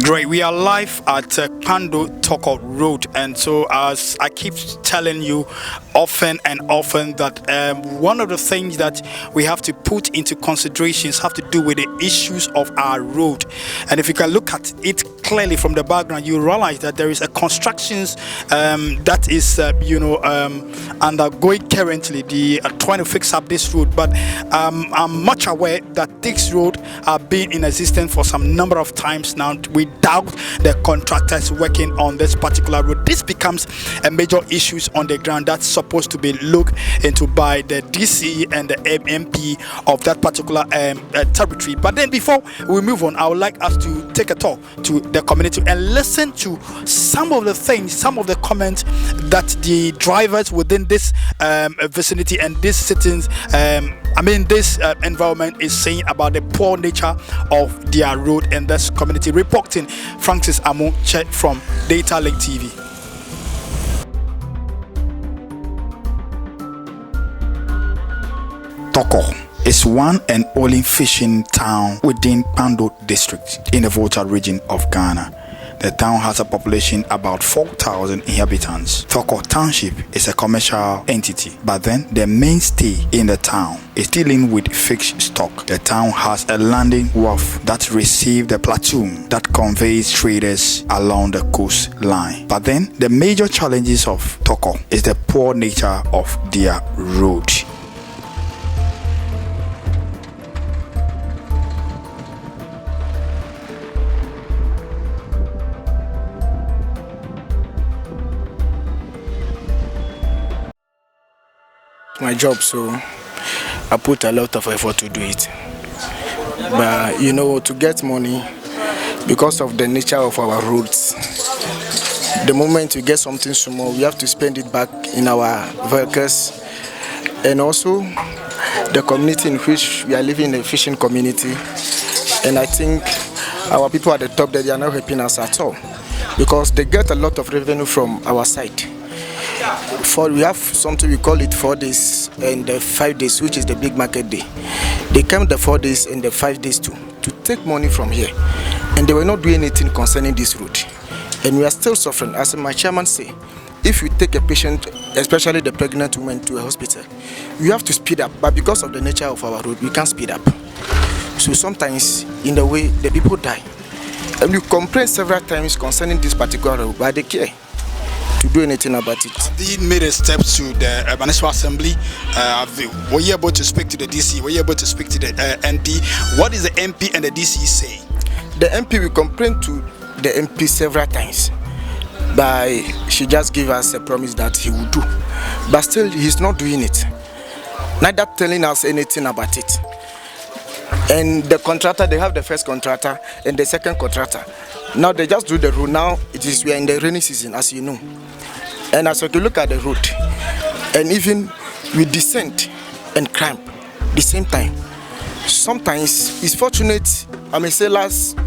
Great, we are live at Kpando Tokor Road, and so as I keep telling you often and often that one of the things that we have to put into considerations have to do with the issues of our road. And if you can look at it clearly from the background, you realize that there is a constructions that is undergoing currently, trying to fix up this road. But I'm much aware that this road have been in existence for some number of times now without the contractors working on this particular road. This becomes a major issue on the ground that's supposed to be looked into by the DC and the MP of that particular territory. But then before we move on, I would like us to take a talk to the community and listen to some of the things, some of the comments that the drivers within this vicinity and these citizens this environment is saying about the poor nature of their road in this community. Reporting Francis Amonche from Data Link TV. Tokor is one and only fishing town within Kpando District in the Volta Region of Ghana. The town has a population about 4,000 inhabitants. Tokor Township is a commercial entity, but then the mainstay in the town is dealing with fish stock. The town has a landing wharf that receives the platoon that conveys traders along the coastline. But then the major challenges of Tokor is the poor nature of their road. My job, so I put a lot of effort to do it. But to get money, because of the nature of our roads, the moment we get something small, we have to spend it back in our vehicles. And also the community in which we are living, a fishing community, and I think our people at the top there, they are not helping us at all, because they get a lot of revenue from our side. We have something we call it 4 days and the 5 days, which is the big market day. They come the 4 days and the 5 days to take money from here, and they were not doing anything concerning this route, and we are still suffering. As my chairman say, if you take a patient, especially the pregnant woman, to a hospital, you have to speed up, but because of the nature of our road, we can't speed up. So sometimes in the way the people die, and we complain several times concerning this particular road, but they care to do anything about it. They made a step to the municipal assembly. Were you able to speak to the DC? Were you able to speak to the MP? What is the MP and the DC saying? The MP, we complained to the MP several times, but she just gave us a promise that he will do. But still, he's not doing it. Neither telling us anything about it. And the contractor, they have the first contractor and the second contractor. Now they just do the road. Now we are in the rainy season, as you know. And as you look at the road, and even with descent and cramp, the same time. Sometimes it's fortunate. I may say last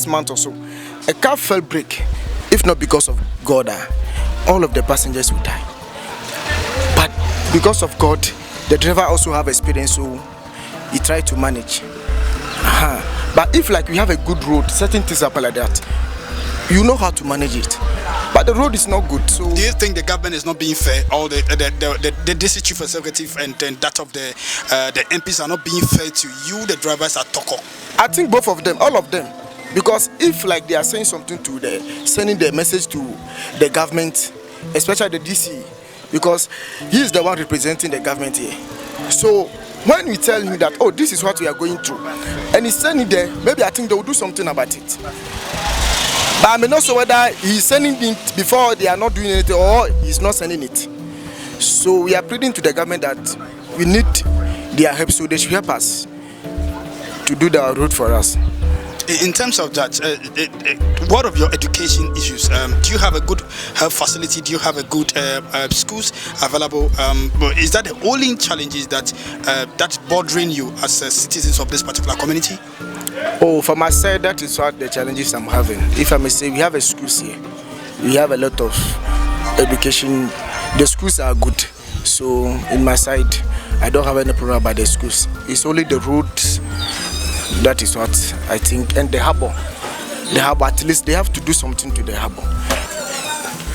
month or so, a car fell break. If not because of God, all of the passengers would die. But because of God, the driver also have experience, so he tried to manage. But if we have a good road, certain things happen like that, you know how to manage it. But the road is not good. So do you think the government is not being fair? All the DC chief executive and that of the MPs are not being fair to you, the drivers at Tokor? I think both of them, all of them. Because if they are saying something sending the message to the government, especially the DC, because he is the one representing the government here. So when we tell him that, oh, this is what we are going through, and he's sending there, maybe I think they will do something about it. But I may not know whether he's sending it before they are not doing it or he's not sending it. So we are pleading to the government that we need their help, so they should help us to do the road for us. In terms of that, what of your education issues? Do you have a good health facility? Do you have a good schools available? Is that the only challenges that's bothering you as citizens of this particular community? Oh, for my side, that is what the challenges I'm having. If I may say, we have a schools here. We have a lot of education. The schools are good. So in my side, I don't have any problem about the schools. It's only the roads. That is what I think. And the harbor. the harbor, at least they have to do something to the harbor.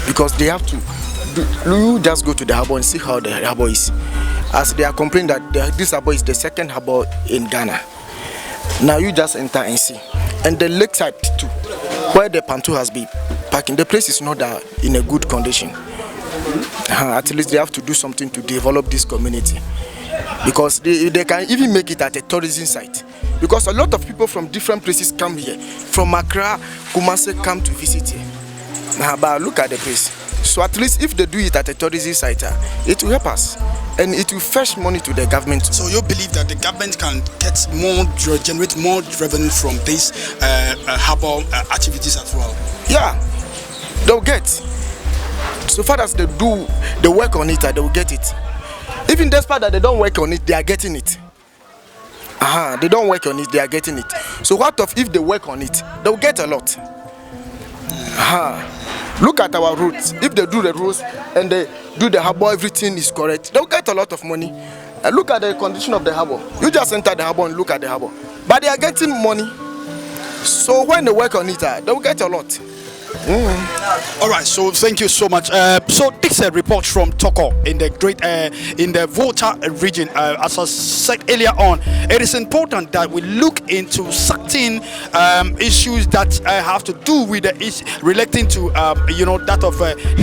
Because they have to, you just go to the harbor and see how the harbor is. As they are complaining that this harbor is the second harbor in Ghana. Now you just enter and see. And the lakeside too, where the Kpando has been parking, the place is not in a good condition. At least they have to do something to develop this community. Because they can even make it at a tourism site. Because a lot of people from different places come here. From Accra, Kumasi come to visit here. But look at the place. So at least if they do it at a tourism site, it will help us. And it will fetch money to the government. So you believe that the government can generate more revenue from these harbor activities as well? Yeah, they'll get. So far as they do the work on it, they will get it. Even despite that they don't work on it, they are getting it. They don't work on it, they are getting it. So what if they work on it? They'll get a lot. Look at our roads. If they do the roads and they do the harbor, everything is correct, they'll get a lot of money. And look at the condition of the harbor. You just enter the harbor and look at the harbor. But they are getting money. So when they work on it, they'll get a lot. All right, so thank you so much. So this is a report from Tokor in the Volta region. As I said earlier on, it is important that we look into certain issues that have to do with the relating to that of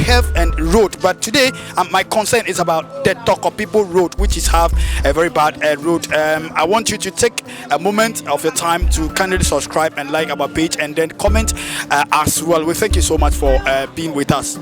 health and road. But today, my concern is about the Tokor people road, which have a very bad road. I want you to take a moment of your time to kindly subscribe and like our page, and then comment as well. Thank you so much for being with us.